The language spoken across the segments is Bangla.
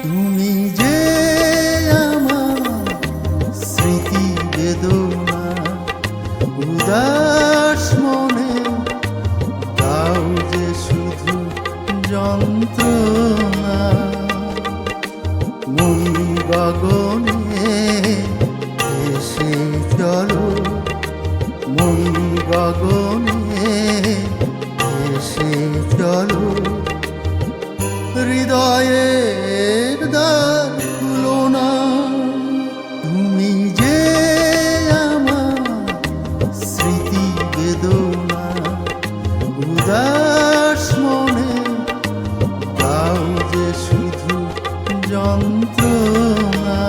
তুমি যে আমার স্মৃতি বেদনা, উদাস মনে দাও যে শুধু যন্ত্রণা। মন গগনে এসে চলো, মন গগনে এসে চলো, হৃদয়ের দ্বার খুলো না। তুমি যে আমার স্মৃতি বেদনা, উদাস মনে দাও যে শুধু যন্ত্রণা।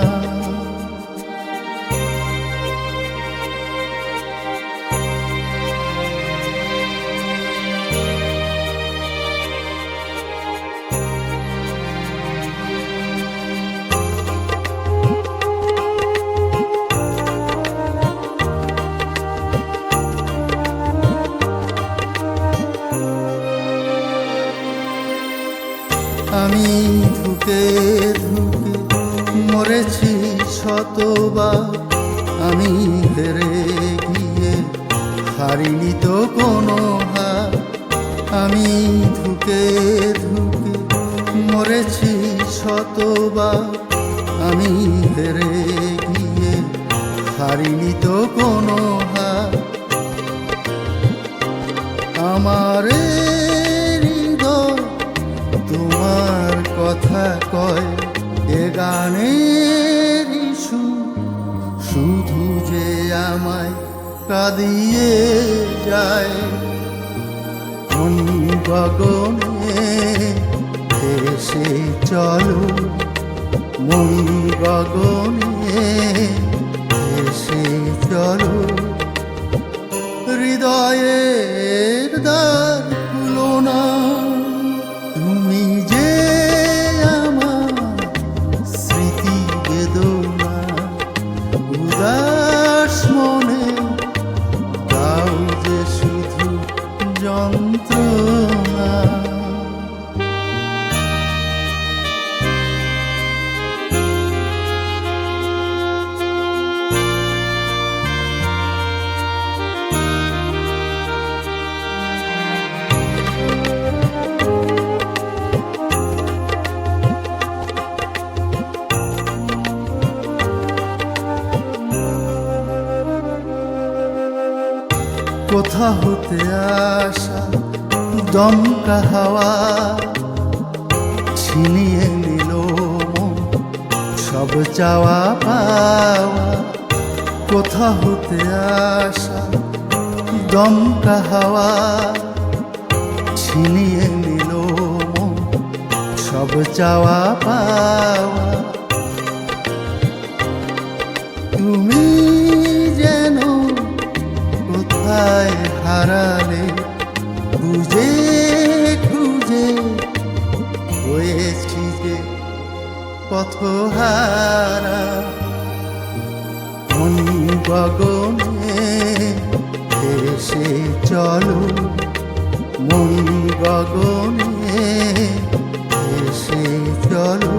আমি ধুকে ধুকে মরেছি শতবার, আমি হেরে গিয়ে হারিনি তো কোনো হার। আমি ধুকে ধুকে মরেছি শতবার, আমি হেরে গিয়ে হারিনি তো কোনো হার। আমার তোমার কথা কয় এ গানের সুর, শুধু যে আমায় কাঁদিয়ে যায়। মন গগনে এসে চলো, মন গগনে এসে চলো, হৃদয়ের দ্বার খুলো না। তুমি যে আমার স্মৃতি বেদনা, উদাস মনে দাও যে শুধু যন্ত্রণা। কোথা হতে আসা দমকা হাওয়া ছিনিয়ে নিল মন সব চাওয়া পাওয়া। কোথা হতে আসা দমকা হাওয়া ছিনিয়ে নিল মন সব চাওয়া পাওয়া। তুমি যেন কোথায় হারালে, খুঁজে খুঁজে হয়েছি যে পথহারা। মন গগনে এসে চলো, মন গগনে এসে চলো,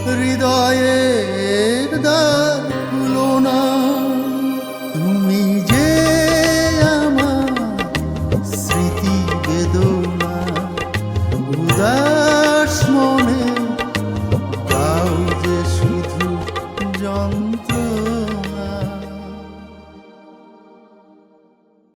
হৃদয়ের দ্বার খুলো না। তুমি যে আমার স্মৃতি বেদনা, উদাস